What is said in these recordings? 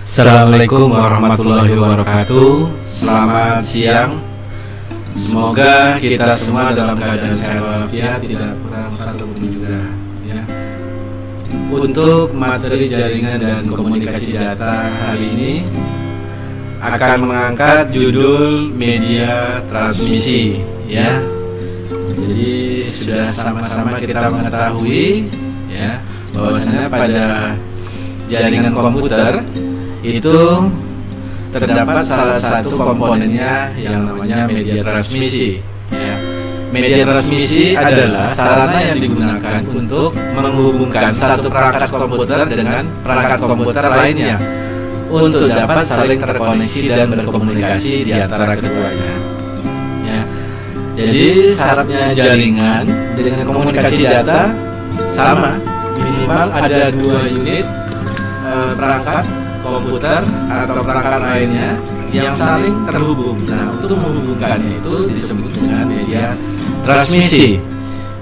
Assalamualaikum warahmatullahi wabarakatuh. Selamat siang. Semoga kita semua dalam keadaan sehat walafiat, tidak kurang satu pun juga ya. Untuk materi jaringan dan komunikasi data hari ini akan mengangkat judul media transmisi ya. Jadi sudah sama-sama kita mengetahui ya bahwasanya pada jaringan komputer itu terdapat salah satu komponennya yang namanya media transmisi ya. Media transmisi adalah sarana yang digunakan untuk menghubungkan satu perangkat komputer dengan perangkat komputer lainnya untuk dapat saling terkoneksi dan berkomunikasi di antara keduanya ya. Jadi syaratnya jaringan dengan komunikasi data sama, minimal ada 2 unit perangkat komputer atau perangkat lainnya yang saling terhubung. Nah, untuk menghubungkannya itu disebut dengan media transmisi.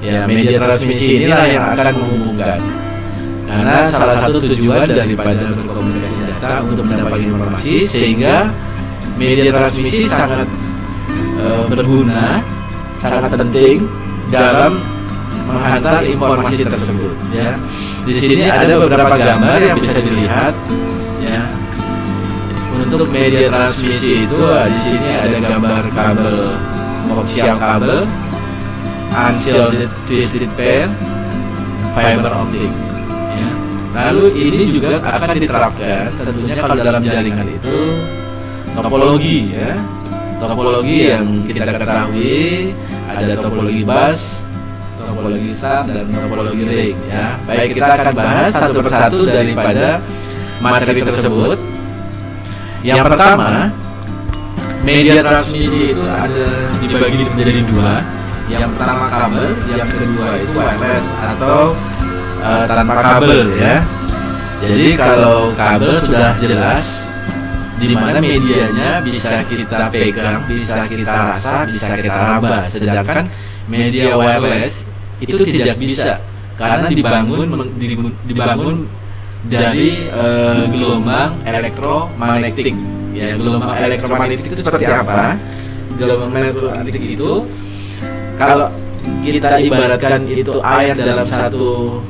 Ya, media transmisi inilah yang akan menghubungkan. Karena salah satu tujuan daripada berkomunikasi data untuk mendapatkan informasi, sehingga media transmisi sangat berguna, sangat penting dalam menghantar informasi tersebut. Ya, di sini ada beberapa gambar yang bisa dilihat. Ya, untuk media transmisi itu di sini ada gambar kabel koaksial kabel, unshielded twisted pair, fiber optic. Ya. Lalu ini juga akan diterapkan tentunya kalau dalam jaringan itu topologi ya, topologi yang kita ketahui ada topologi bus, topologi sub dan topologi ring ya. Baik, kita akan bahas satu persatu daripada materi tersebut. Yang pertama, media transmisi itu ada dibagi menjadi 2. Yang pertama kabel, yang kedua itu wireless atau tanpa kabel ya. Jadi kalau kabel sudah jelas di mana medianya bisa kita pegang, bisa kita rasa, bisa kita raba. Sedangkan media wireless itu tidak bisa karena dibangun dari gelombang elektromagnetik. Ya, gelombang elektromagnetik itu seperti apa? Gelombang elektromagnetik itu kalau kita ibaratkan itu air dalam satu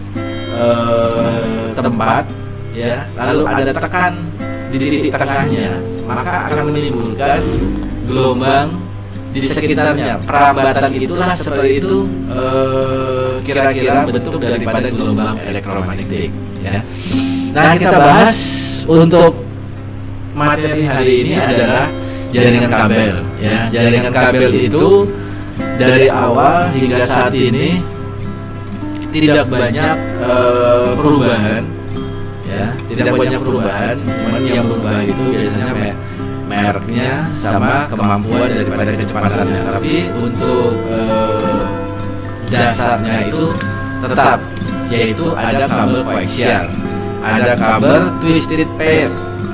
tempat ya, lalu ada tekan di titik tengahnya, maka akan menimbulkan gelombang di sekitarnya. Perambatan itulah seperti itu kira-kira bentuk daripada gelombang elektromagnetik ya. Nah, kita bahas untuk materi hari ini adalah jaringan kabel ya. Jaringan kabel itu dari awal hingga saat ini tidak banyak perubahan ya, tidak banyak perubahan. Cuman yang berubah itu biasanya mereknya sama kemampuan daripada kecepatannya. Tapi untuk dasarnya itu tetap, yaitu ada kabel koaksial, ada kabel twisted pair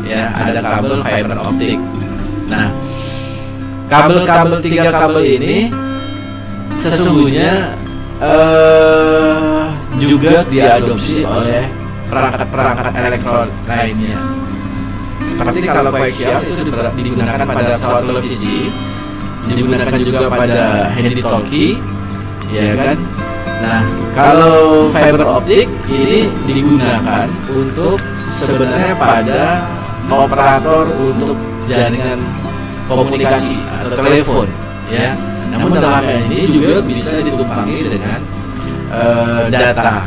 ya, ada kabel fiber optic. Nah, kabel-kabel 3 kabel ini sesungguhnya juga diadopsi oleh perangkat-perangkat elektronik lainnya. Seperti kalau koaksial itu digunakan pada pesawat televisi, digunakan juga pada handy-talkie ya kan. Nah, kalau fiber optic ini digunakan untuk sebenarnya pada operator untuk jaringan komunikasi atau telepon ya. Namun dalam hal ini juga bisa ditumpangi dengan data.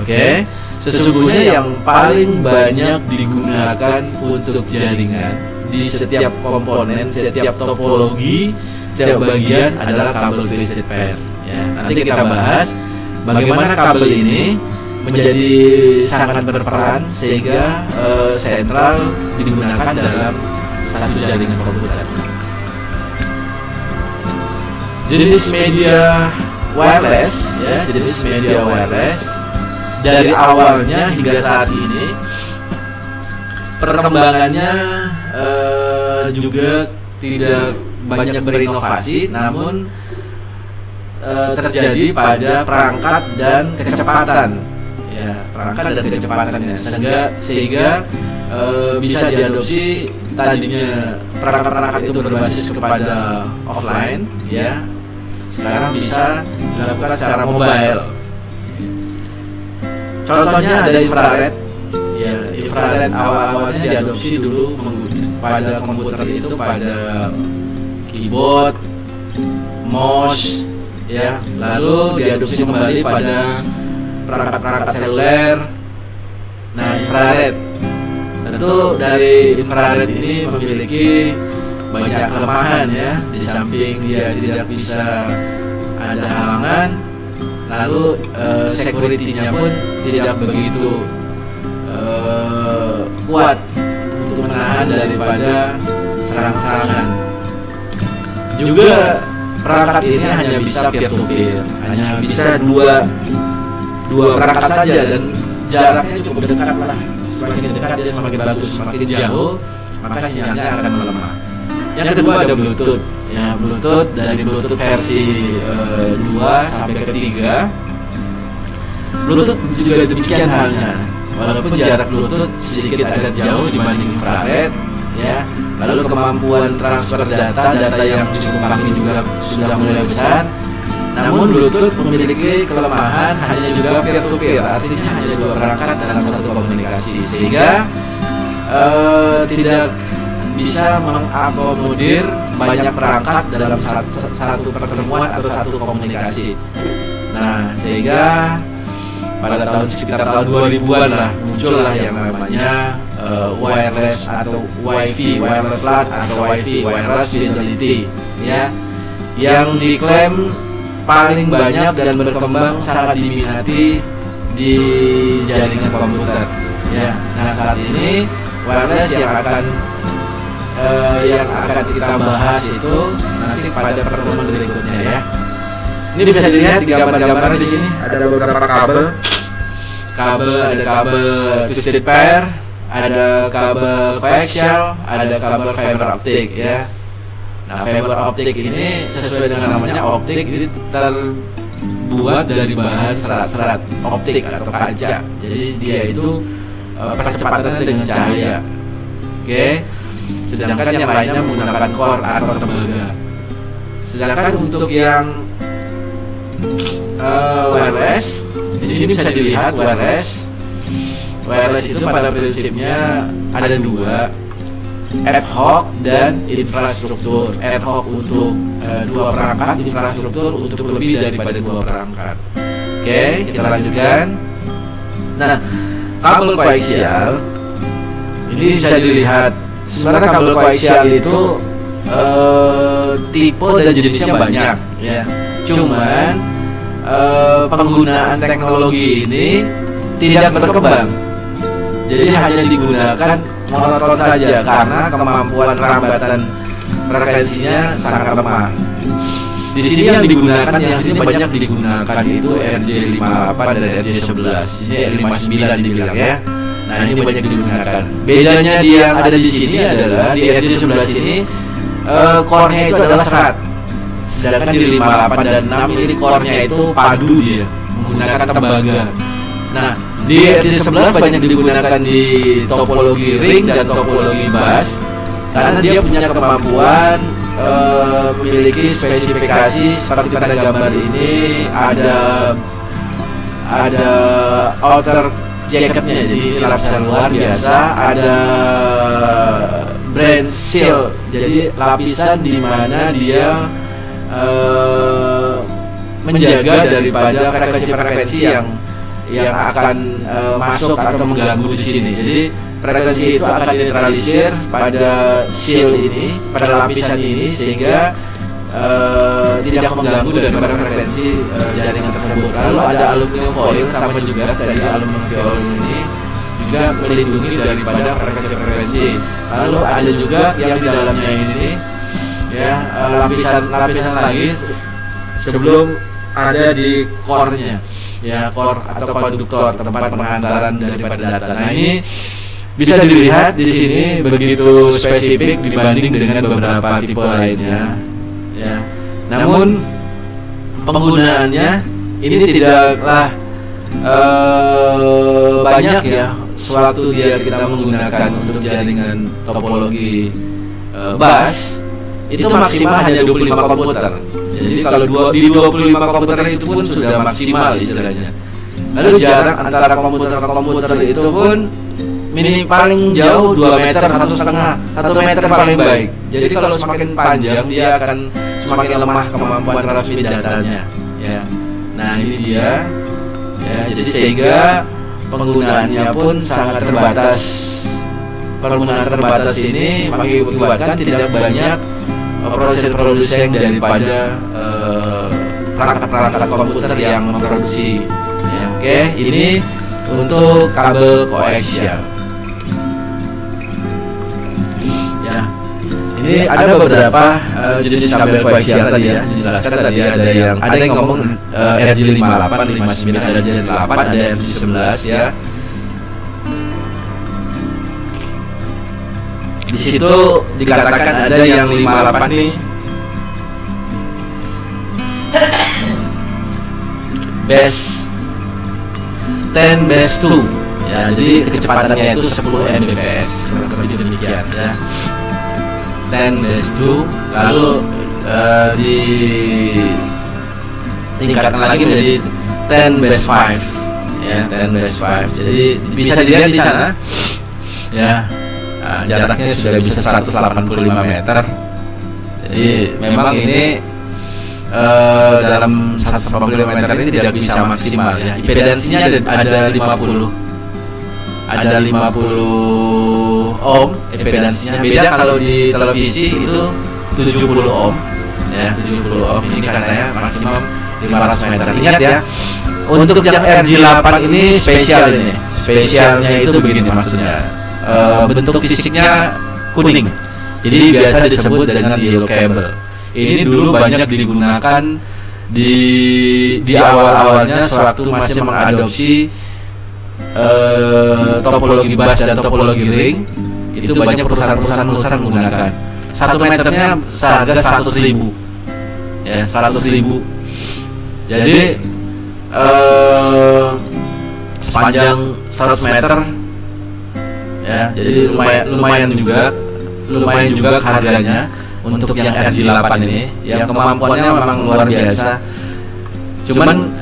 Oke. Sesungguhnya yang paling banyak digunakan untuk jaringan di setiap komponen, setiap topologi, setiap bagian adalah kabel twisted pair. Ya, nanti kita bahas bagaimana kabel ini menjadi sangat berperan sehingga sentral digunakan dalam satu jaringan komputer. Jenis media wireless ya, jenis media wireless dari awalnya hingga saat ini perkembangannya juga tidak banyak berinovasi, namun terjadi pada perangkat dan kecepatan ya, perangkat dan kecepatannya, sehingga bisa diadopsi. Tadinya perangkat-perangkat itu berbasis kepada offline, ya, sekarang bisa dilakukan secara mobile. Contohnya ada infrared. Ya, infrared awal-awalnya diadopsi dulu pada komputer itu pada keyboard, mouse, ya, lalu diadopsi kembali pada perangkat-perangkat seluler. Nah, infrared, tentu dari infrared ini memiliki banyak kelemahan, ya. Di samping dia tidak bisa ada halangan, lalu security-nya pun tidak begitu kuat untuk menahan daripada serang-serangan. Juga perangkat ini hanya bisa peer to peer, hanya bisa dua perangkat saja, dan jaraknya cukup dekat lah. Semakin dekat dia semakin bagus, semakin jauh maka sinyalnya akan melemah. Yang kedua ada Bluetooth. Ya, Bluetooth dari Bluetooth versi 2 sampai ke 3. Bluetooth juga demikian halnya. Walaupun jarak Bluetooth sedikit agak jauh dibanding infrared, ya. Lalu kemampuan transfer data yang ditumpangin juga sudah mulai besar. Namun Bluetooth memiliki kelemahan hanya juga peer to peer, artinya hanya dua perangkat dalam satu komunikasi, sehingga tidak bisa mengakomodir banyak perangkat dalam satu pertemuan atau satu komunikasi. Nah, sehingga pada sekitar tahun 2000-an lah muncullah yang namanya wireless atau WiFi, wireless LAN atau WiFi, wireless fidelity, ya, yang diklaim paling banyak dan berkembang sangat diminati di jaringan komputer, ya. Nah, saat ini wireless yang akan kita bahas itu nanti pada pertemuan berikutnya, ya. Ini bisa dilihat di gambar-gambar di sini ada beberapa kabel, ada kabel twisted pair, ada kabel coaxial, ada kabel fiber optik, ya. Nah, fiber optik ini sesuai dengan namanya optik, ini terbuat dari bahan serat-serat optik atau kaca. Jadi dia itu percepatannya dengan cahaya. Oke. Sedangkan yang lainnya menggunakan core atau tembaga. Sedangkan untuk yang wireless, di sini bisa dilihat wireless itu pada prinsipnya ada dua, ad hoc dan infrastruktur. Ad hoc untuk dua perangkat, infrastruktur untuk lebih daripada dua perangkat. Oke, kita lanjutkan. Nah, kabel koaksial ini bisa dilihat. Sebenarnya kabel koaksial itu tipe dan jenisnya banyak, ya. Cuman penggunaan teknologi ini tidak berkembang. Jadi hanya digunakan monoton saja karena kemampuan rambatan frekuensinya sangat lemah. Di sini yang digunakan, yang sini banyak digunakan itu RJ58 dan RJ11. Di sini R59 dibilang, ya. Nah, ini banyak digunakan. Bedanya dia yang ada di sini adalah di RJ11 ini core-nya itu adalah serat. Sedangkan di 58 dan 6 ini core-nya itu padu, dia menggunakan tembaga. Nah, di RJ11 banyak digunakan di topologi ring dan topologi bus karena dia punya kemampuan memiliki spesifikasi seperti pada gambar ini, ada outer jacketnya, jadi lapisan luar biasa, ada brain seal, jadi lapisan di mana dia menjaga daripada frekuensi-frekuensi yang akan masuk atau mengganggu di sini. Jadi frekuensi itu akan dinetralisir pada seal ini, pada lapisan ini, sehingga tidak mengganggu daripada frekuensi jaringan tersebut. Lalu ada aluminium foil, sama juga tadi aluminium foil ini juga melindungi daripada frekuensi. Lalu ada juga yang di dalamnya ini, ya, lapisan lagi sebelum ada di core-nya, ya, core atau konduktor, tempat pengantaran daripada data. Nah, ini bisa dilihat di sini begitu spesifik dibanding dengan beberapa tipe lainnya, ya. Namun penggunaannya ini tidaklah banyak, ya. sewaktu kita menggunakan untuk jaringan topologi bus itu maksimal hanya 25 komputer. Jadi kalau di 25 komputer itu pun sudah maksimal istilahnya. Lalu jarak antara komputer ke komputer itu pun paling jauh 2 meter, 1,5 meter paling baik. Jadi kalau semakin panjang dia akan semakin lemah kemampuan transmit datanya. Ya. Nah ini dia. Ya, jadi sehingga penggunaannya pun sangat terbatas. Penggunaan terbatas ini mengakibatkan tidak banyak produsen daripada perangkat-perangkat komputer yang memproduksi. Ya, oke, ini untuk kabel koaksial. Ya, ini ada beberapa jenis kabel koaksial tadi ya. Dijelaskan tadi ada yang ngomong RJ58, 59, ada RJ8, ada RJ11 ya. Di situ dikatakan ada yang 58 nih. Base 10 base 2 ya, jadi kecepatannya itu 10 Mbps kurang lebih demikian ya. 10 base 2 lalu ditingkatkan lagi menjadi 10 base 5 ya, 10 base 5. Jadi bisa dilihat di sana ya. Nah, jaraknya sudah bisa 185 meter. Jadi memang ini dalam 185 meter ini tidak bisa maksimal ya. Impedansinya ada 50 ohm impedansinya. Beda kalau di televisi itu 70 ohm ya, 70 ohm. Ini katanya maksimum 500 meter. Ingat ya, untuk yang RJ8 ini spesial ini. Spesialnya itu begini maksudnya. Bentuk fisiknya kuning. Jadi biasa disebut dengan yellow cable. Ini dulu banyak digunakan di awal-awalnya sewaktu masih mengadopsi topologi bus dan topologi ring. Itu banyak perusahaan-perusahaan menggunakan. 1 meternya seharga 100.000 ya, 100.000. Jadi sepanjang 100 meter ya, jadi lumayan juga harganya untuk yang RJ8 ini. Yang kemampuannya memang luar biasa. Cuman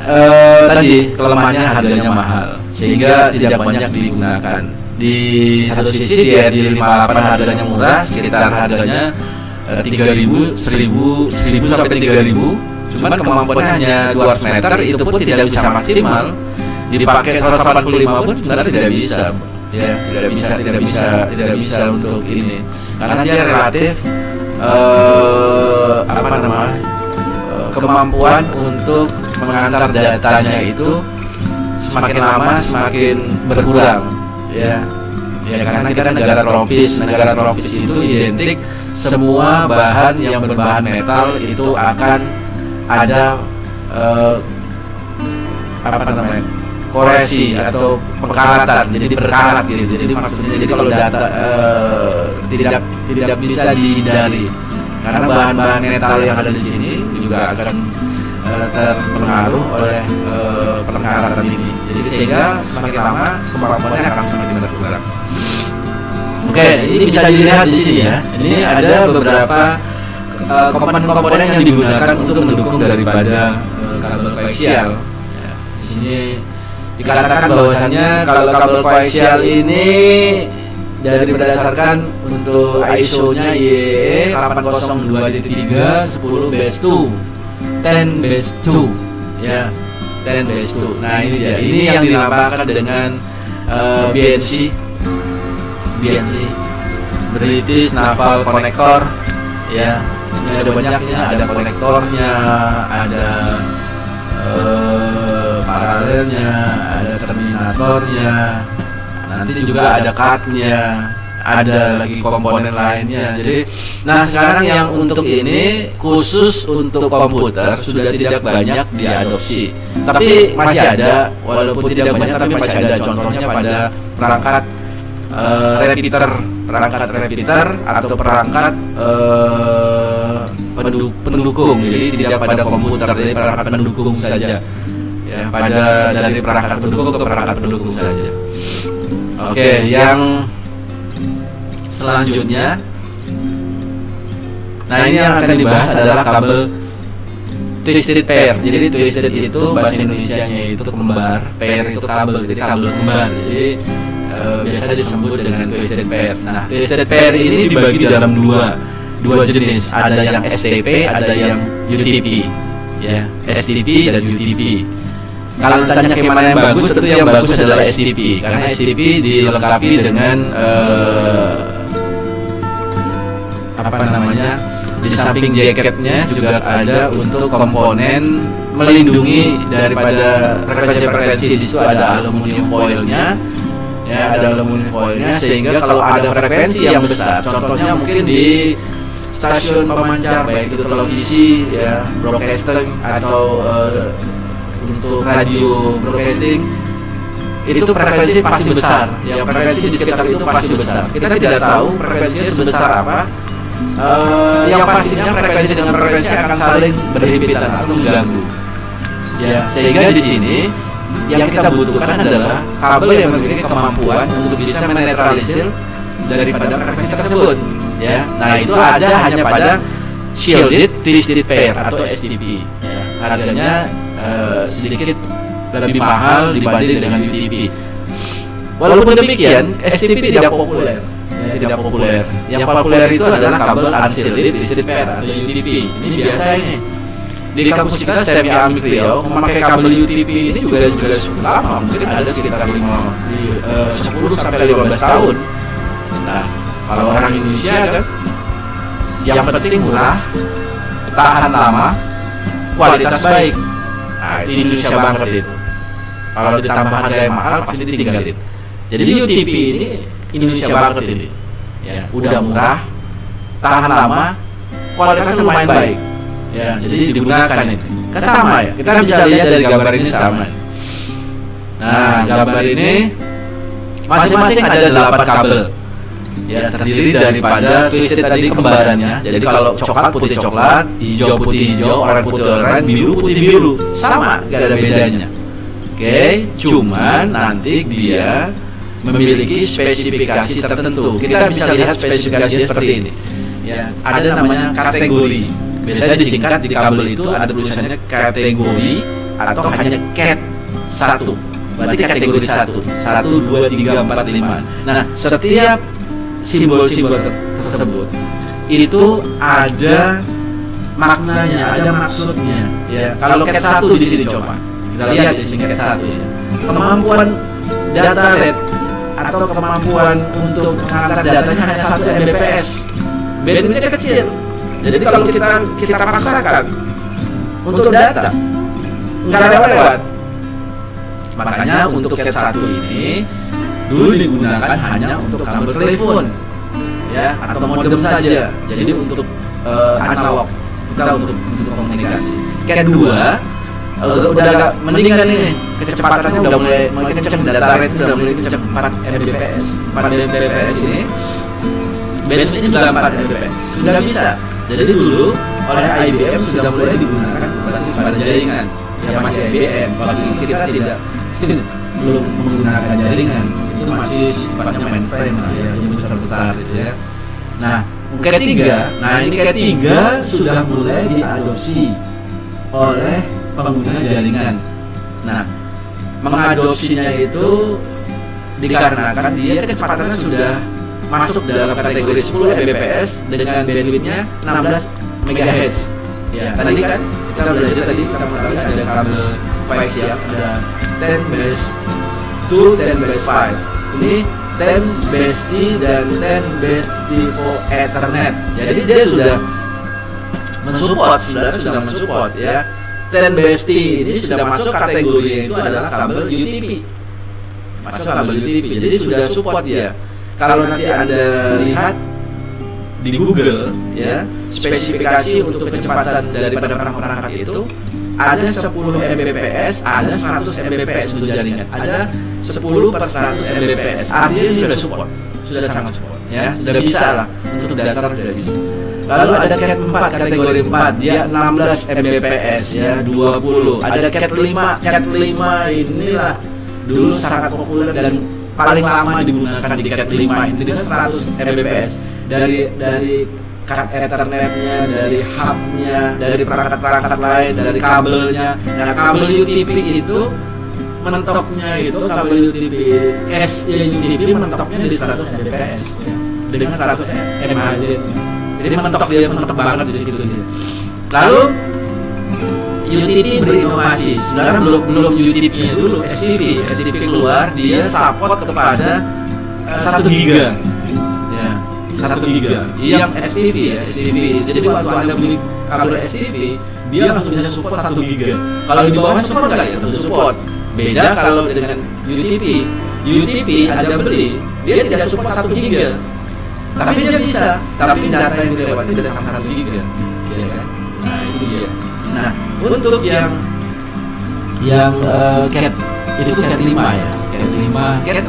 tadi kelemahannya harganya mahal sehingga tidak banyak digunakan. Di satu sisi di RJ58 harganya murah, sekitar harganya 3.000, 1.000 sampai 3.000. Cuman kemampuannya hanya 200 meter, itu pun tidak bisa maksimal. Dipakai 185 pun sebenarnya tidak bisa. Ya, tidak bisa untuk ini. Karena dia relatif kemampuan untuk mengantar datanya itu semakin lama semakin berkurang ya. Ya karena kita negara tropis itu identik semua bahan yang berbahan metal itu akan ada koreksi atau pengkaratan, jadi berkarat gitu. Jadi maksudnya kalau data tidak bisa dihindari karena bahan-bahan metal yang ada di sini juga akan terpengaruh oleh pengkaratan ini. Jadi sehingga semakin lama kemampuannya akan semakin berkurang. Oke, ini bisa dilihat di sini ya. Ini ada beberapa komponen-komponen yang digunakan untuk mendukung daripada kabel koaksial. Ya, di sini dikatakan bahwasannya kalau kabel koaksial ini dari berdasarkan untuk ISO-nya IEE 802.3 10 base 2 10 base 2 ya, 10 base 2. Nah ini dia, ini yang dinamakan dengan BNC British Naval Connector ya. Ini ada banyaknya, ada konektornya, ada paralelnya, ada terminatornya, nanti juga ada card-nya, ada lagi komponen lainnya. Jadi, nah sekarang yang untuk ini khusus untuk komputer sudah tidak banyak diadopsi, tapi masih ada, walaupun tidak banyak tapi masih ada. Contohnya pada perangkat repeater atau perangkat pendukung. Jadi tidak pada komputer, jadi perangkat pendukung saja. Ya, pada dari perangkat pendukung ke perangkat pendukung saja. Oke, yang selanjutnya, nah ini yang akan dibahas adalah kabel twisted pair. Jadi twisted itu bahasa Indonesianya itu kembar, pair itu kabel, jadi kabel kembar. Jadi biasa disebut dengan twisted pair. Nah, twisted pair ini dibagi dalam dua jenis. Ada yang STP, ada yang UTP. Ya, STP dan UTP. Kalau ditanya yang mana yang bagus, tentu yang bagus adalah STP, karena STP dilengkapi dengan apa namanya, di samping jaketnya juga ada untuk komponen melindungi daripada frekuensi. Di situ ada aluminium foilnya, ya, ada aluminium foilnya, sehingga kalau ada frekuensi yang besar, contohnya mungkin di stasiun pemancar, baik itu televisi, ya, broadcasting atau untuk radio broadcasting, itu frekuensi pasti besar. Ya, frekuensi di sekitar itu pasti besar. Kita tidak tahu frekuensinya sebesar apa. Yang pastinya frekuensi dengan frekuensi akan saling berhimpitan atau mengganggu. Ya, sehingga di sini yang kita butuhkan adalah kabel yang memiliki kemampuan untuk bisa menetralisir daripada frekuensi tersebut. Ya, nah itu ada hanya pada shielded twisted pair atau STP. Ya, harganya sedikit lebih mahal dibanding dengan UTP. Walaupun demikian, STP tidak populer. Tidak populer. Yang populer itu adalah kabel unshielded twisted pair atau UTP. Ini biasanya di kampus kita STEM Amik Riau memakai kabel UTP ini juga cukup lama, mungkin ada sekitar 10 sampai 15 tahun. Nah, kalau orang Indonesia kan, yang penting murah, tahan lama, kualitas baik. Nah, itu Indonesia banget itu. Kalau ditambah harga yang mahal pasti ditinggalin. Jadi UTP ini Indonesia banget ini. Ya, udah murah, tahan lama, kualitasnya lumayan baik. Ya, jadi digunakan ini. Kan sama ya. Kita bisa lihat dari gambar ini sama. Nah, gambar ini masing-masing ada 8 kabel. Ya, terdiri daripada twisted tadi kembarannya. Jadi kalau coklat putih coklat, hijau putih hijau, oranye putih oranye, biru putih biru, sama, gak ada bedanya. Oke, cuman nanti dia memiliki spesifikasi tertentu. Kita bisa lihat spesifikasinya seperti ini. Ya, ada namanya kategori. Biasanya disingkat di kabel itu ada tulisannya kategori atau hanya cat 1. Berarti kategori 1. 1 2 3 4 5. Nah, setiap simbol-simbol tersebut itu ada maknanya, ada maksudnya. Ya, kalau cat 1 di sini coba kita lihat di sini cat 1 ya. Kemampuan data rate atau kemampuan untuk mengangkat datanya hanya 1 Mbps. Bandwidthnya kecil. Jadi kalau kita paksakan untuk data nggak lewat. Makanya untuk cat 1 ini dulu digunakan hanya untuk kabel telepon, ya, atau modem saja. Jadi untuk analog, kita untuk komunikasi. Cat 2 udah agak mendingan nih, kecepatannya udah mulai kenceng, data rate udah mulai kenceng, 4 Mbps. 4 Mbps ini bandwidthnya juga 4 Mbps, sudah bisa. Jadi dulu oleh IBM sudah mulai digunakan berbasis pada jaringan. Ya masih IBM, kalau kita tidak belum menggunakan jaringan, itu masih sifatnya mainframe lah ya, yang besar-besar gitu ya. Nah, ini Cat3 sudah mulai diadopsi oleh pengguna jaringan. Nah, mengadopsinya itu dikarenakan dia kecepatannya sudah masuk dalam kategori 10 Mbps dengan bandwidthnya 16 MHz. Ya, tadi kan kita belajar kita mengetahui ada kabel koaksial, ada 10 base 2, 10 base 5. Ini 10 base T dan 10 base T4 Ethernet. Jadi dia sudah mensupport ya. 10 base T ini sudah masuk kategorinya itu adalah kabel UTP. Masuk kabel UTP. Jadi sudah support dia. Kalau nanti Anda lihat di Google ya, spesifikasi untuk kecepatan daripada perangkat itu ada 10 Mbps, ada 100 Mbps untuk jaringan, ada 10 per 100 Mbps. Artinya ini sudah support, sudah sangat support ya, sudah bisa lah untuk dasar sudah bisa. Lalu ada Cat 4 kategori 4, dia 16 Mbps ya, 20. Ada Cat 5, Cat 5 inilah dulu sangat populer dan paling lama digunakan di Cat 5 ini dengan 100 Mbps dari card Ethernetnya, dari hubnya, dari perangkat-perangkat lain, dari kabelnya. Nah, kabel UTP itu mentoknya itu kabel UTP UTP mentoknya di 100 Mbps ya, dengan 100 MHz. Jadi mentok banget di situ. Lalu UTP berinovasi. Sebenarnya belum UTP-nya dulu, STP keluar, dia support kepada 1 giga. Ya, 1 giga. Yang STP ya, STP. Jadi waktu Anda beli kabel STP, dia langsung bisa support 1 giga. Kalau di bawahnya support enggak ya? Tentu support. Beda kalau dengan UTP. UTP Anda beli, dia tidak support 1 giga. Tapi dia bisa, tapi data yang dilewati tidak sampai 1 giga. Ya kan? Nah, itu dia. Nah, untuk yang Cat itu Cat 5 ya. Cat 5, Cat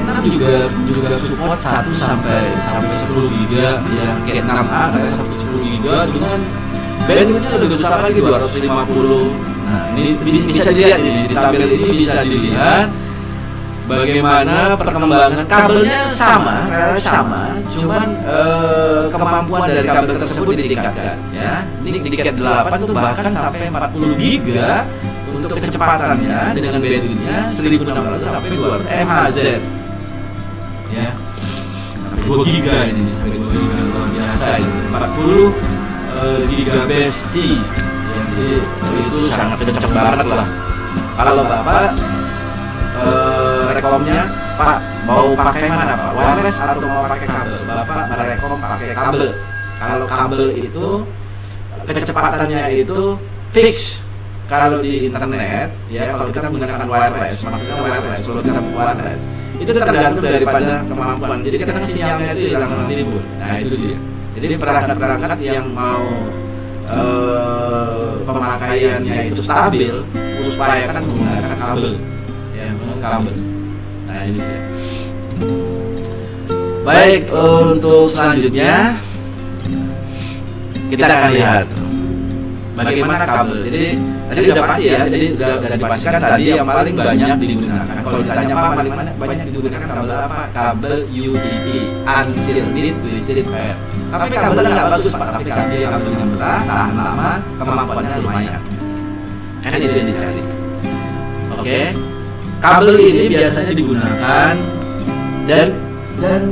6 juga support 1 sampai 10 giga. Yang Cat 6A ada sampai 10 giga dengan bandwidth-nya lebih besar lagi 250. Nah, ini bisa dilihat ini di tabel ini bisa dilihat bagaimana perkembangan kabelnya sama, cuman kemampuan dari kabel tersebut ditingkatkan ya. Ini di Cat 8 itu bahkan sampai 40 giga untuk kecepatannya dengan bandwidth-nya 1600 sampai 200 MHz. Ya. Sampai 2 giga ini, sampai 2 giga luar biasa ini. 40 gigabits jadi itu sangat kenceng banget lah. Kalau Bapak rekomnya, Pak mau pakai mana Pak? Wireless atau mau pakai kabel? Bapak merekom pakai kabel. Kalau kabel itu kecepatannya itu fix. Kalau di internet ya, kalau kita menggunakan wireless, maksudnya wireless, kalau kita wireless itu tergantung daripada kemampuan. Jadi kadang sinyalnya itu hilang timbul. Nah itu dia. Jadi perangkat-perangkat yang mau pemakaiannya itu stabil, supaya kan menggunakan kabel. Kabel. Nah ini dia. Baik, untuk selanjutnya kita akan lihat bagaimana kabel. Jadi tadi udah pasti ya, jadi udah dipastikan tadi yang paling banyak digunakan. Kalau ditanya apa paling banyak digunakan kabel apa? Kabel UTP, unshielded twisted pair. Tapi kabelnya nggak bagus Pak, tapi kabelnya murah, tahan lama, kemampuannya lumayan. Kan itu yang dicari. Oke. Kabel ini biasanya digunakan dan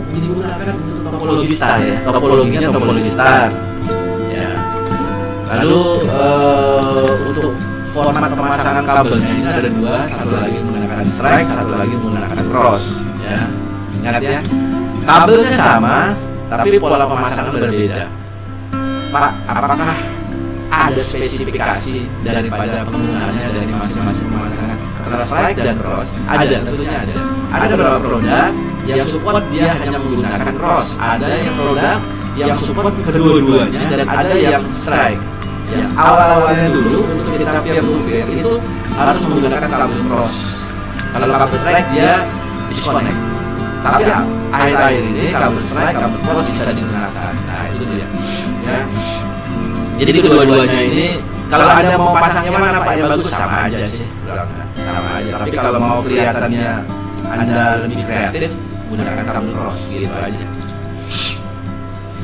digunakan untuk topologi star ya. Topologinya topologi star. Ya. Lalu untuk format pemasangan kabelnya ini ada 2, satu lagi menggunakan strike, satu lagi menggunakan cross. Ya. Ingat ya. Kabelnya sama, tapi pola pemasangan berbeda. Pak, apakah ada spesifikasi daripada penggunaannya dari masing-masing pemasangan antara strike dan cross? Ada, tentunya ada. Ada beberapa produk yang support dia hanya menggunakan cross, ada yang produk yang support kedua-duanya, dan ada yang strike. Ya, awal-awalnya dulu untuk kita peer to peer itu harus menggunakan kabel cross. Kalau kabel strike dia disconnect. Tapi akhir-akhir ini kabel strike, kabel cross bisa digunakan. Nah itu dia. Ya. Jadi kedua-duanya ini kalau Anda mau pasangnya mana Pak yang bagus, sama aja sih, sama aja. Tapi kalau mau kelihatannya Anda lebih kreatif, gunakan kabel cross gitu aja.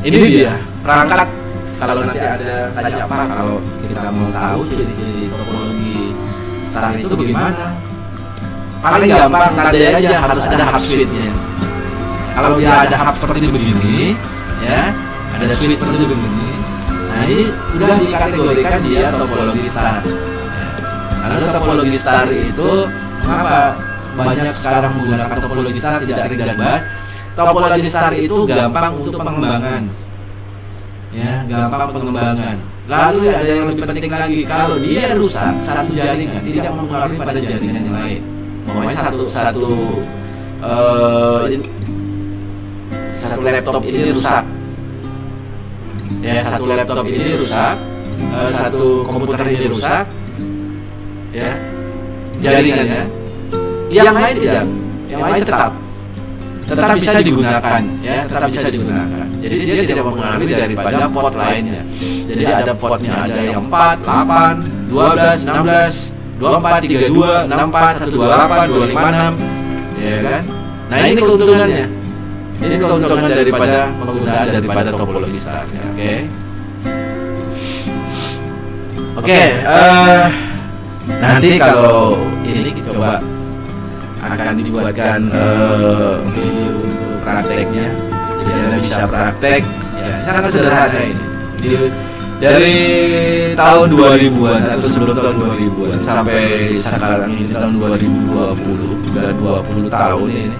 Ini dia perangkat. Kalau nanti ada tanya apa, kalau kita mau tahu ciri-ciri topologi star itu bagaimana, paling gampang tanda aja harus ada hub switch-nya. Kalau dia ada hub seperti begini, ya, ada switch seperti begini. Nah ini sudah dikategorikan dia topologi star. Lalu topologi star itu mengapa banyak sekarang menggunakan topologi star tidak ring dan bus? Topologi star itu gampang untuk pengembangan, ya, gampang pengembangan. Lalu ada yang lebih penting lagi, kalau dia rusak satu jaringan tidak mempengaruhi pada jaringan yang lain. Pokoknya satu laptop ini rusak. Ya, satu laptop ini rusak, satu komputer ini rusak, ya, jaringannya. Yang lain tidak, yang lain tetap bisa digunakan, ya, tetap bisa digunakan. Jadi dia tidak mempengaruhi daripada port lainnya. Jadi ada portnya, ada yang 4, 8, 12, 16, 24, 32, 64, 128, 256, ya kan? Nah, ini keuntungannya. Ini keuntungan daripada penggunaan daripada topologi start. Oke, nanti kalau ini kita coba akan dibuatkan video untuk prakteknya, jadi Anda bisa praktek. Ya, sangat sederhana ini. Dari tahun 2000-an atau sebelum tahun 2000-an sampai sekarang ini tahun 2020, sudah 20 tahun ini.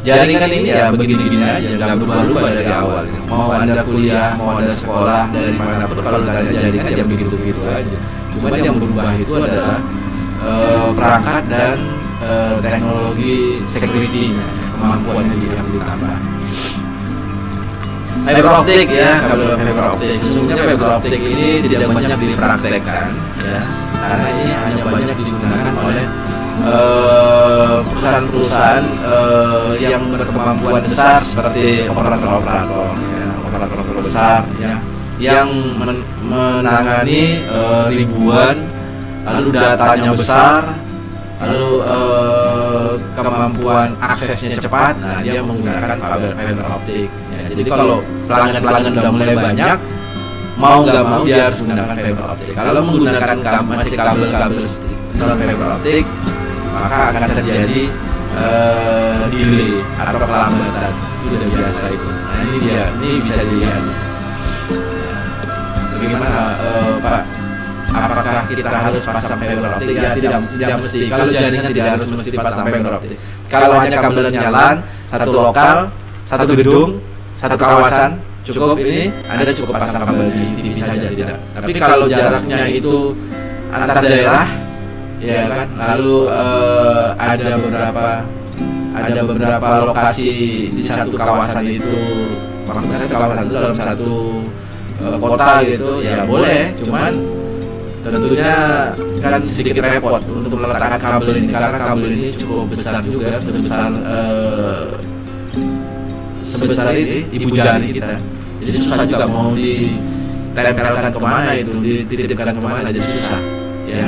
Jaringan ini ya begini-begini aja, nggak berubah-ubah dari awal. Mau Anda kuliah, mau Anda sekolah, dari manapun kalau nggak ada jaringan aja begitu-begitu aja. Cuma yang berubah itu adalah perangkat dan teknologi security-nya, kemampuannya yang ditambah. Fiber optik ya, kabel fiber optik. Sesungguhnya fiber optik ini tidak banyak dipraktekkan ya, karena ini hanya banyak digunakan oleh perusahaan-perusahaan yang berkemampuan besar seperti operator-operator ya, operator besar ya, yang menangani ribuan, lalu datanya besar, lalu kemampuan aksesnya cepat. Nah, dia menggunakan kabel fiber optik ya. Jadi kalau pelanggan-pelanggan udah mulai banyak, mau nggak mau dia harus menggunakan fiber optik. Kalau menggunakan masih kabel-kabel fiber optik, maka akan terjadi delay atau kelambatan. Itu udah biasa itu. Nah, ini dia, ini bisa dilihat. Bagaimana Pak? Apakah kita harus pasang fiber optik? Ya, tidak mesti. Kalau jaringan tidak harus mesti pasang fiber optik. Kalau hanya kabel jalan, satu lokal, satu gedung, satu kawasan, cukup ini Anda cukup pasang kabel di TV saja, tidak. Tapi kalau jaraknya itu antar daerah, ya kan, lalu ada beberapa lokasi di satu kawasan itu, maksudnya kawasan itu dalam satu kota gitu, ya boleh. Cuman tentunya kan sedikit repot untuk meletakkan kabel ini, karena kabel ini cukup besar juga, sebesar ini ibu jari kita. Jadi susah juga mau ditempelkan kemana itu, dititipkan kemana, jadi susah ya.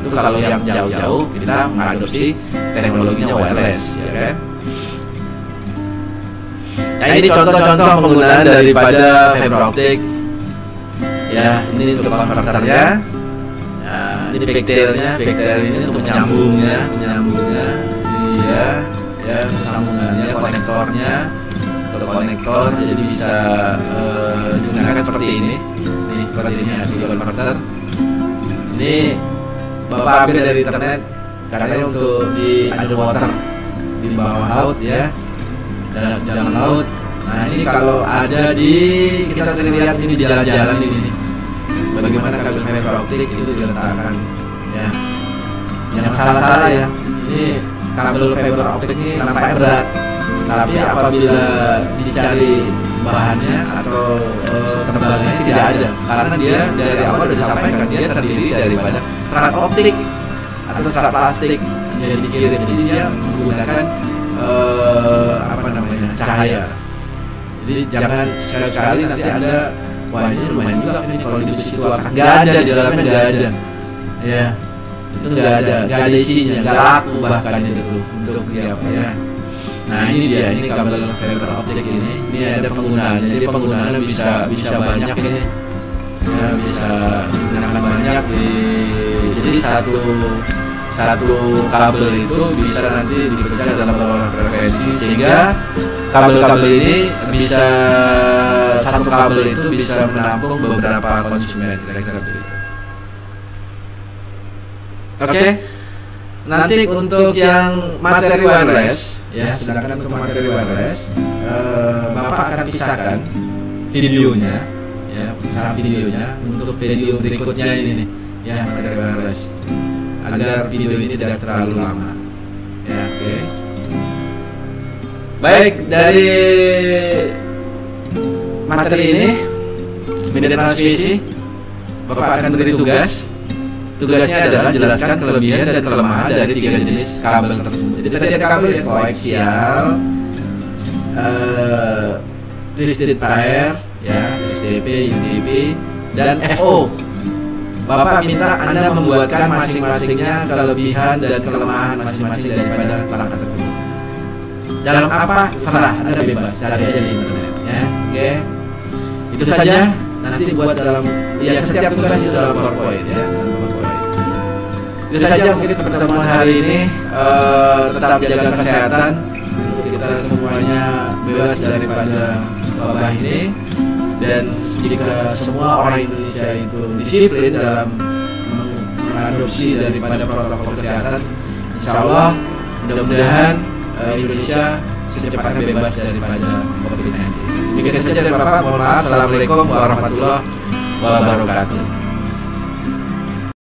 Itu kalau yang jauh-jauh kita mengadopsi teknologinya wireless ya kan. Nah, ini contoh-contoh penggunaan daripada fiber optik ya. Ini untuk konverternya. Nah, ini backtailnya ini untuk menyambungnya ini ya sambungannya, konektornya, untuk konektor, jadi bisa digunakan seperti ini. Ini seperti ini ya, video konverter. Ini Bapak ambil dari internet, katanya untuk di underwater, di bawah laut ya, dalam laut. Nah, ini kalau ada kita sering lihat ini di jalan-jalan ini, bagaimana kabel fiber optik itu diletakkan ya. Yang salah ya, ini kabel fiber optik ini nampaknya berat, tapi apabila dicari bahannya atau tebalnya tidak ada, karena dia dari awal sudah disampaikan dia terdiri daripada serat optik atau serat plastik yang dikirim. Jadi dia menggunakan cahaya. Jadi jangan sekali-sekali nanti ada, wah ini lumayan juga ini kalau di situ nggak ada, di dalamnya nggak ada ya, itu nggak ada isinya, nggak laku bahkan itu untuk dia ya. Nah, ini dia, ini kabel fiber optik ini ada penggunaannya. Jadi penggunaannya bisa banyak ini ya, bisa digunakan banyak jadi satu kabel itu bisa nanti dipecah dalam beberapa frekuensi, sehingga kabel-kabel ini bisa, satu kabel itu bisa menampung beberapa konsumen, kira-kira begitu. Oke. Nanti untuk yang materi wireless ya, sedangkan untuk materi wireless Bapak akan pisahkan videonya ya, untuk video berikutnya ini nih ya, materi wireless, agar video ini tidak terlalu lama ya. Oke. Baik, dari materi ini media transmisi, Bapak akan beri tugasnya adalah jelaskan kelebihan dan kelemahan dari 3 jenis kabel tersebut. Jadi tadi ada kabel ya, koaksial, twisted pair ya, STP, UTP, dan FO. Bapak minta Anda membuatkan masing-masingnya kelebihan dan kelemahan masing-masing daripada perangkat tersebut. dalam apa serah, Anda bebas cari aja di internet ya. Oke. Itu saja. Nanti buat dalam ya setiap tugas itu dalam PowerPoint ya. Itu saja mungkin pertemuan hari ini. Tetap jaga kesehatan. Kita semuanya bebas daripada wabah ini, dan jika semua orang Indonesia itu disiplin dalam mengadopsi daripada protokol kesehatan, insya Allah mudah-mudahan Indonesia secepatnya bebas daripada COVID-19. Demikian saja dari Bapak. Mohon maaf. Assalamualaikum warahmatullahi wabarakatuh.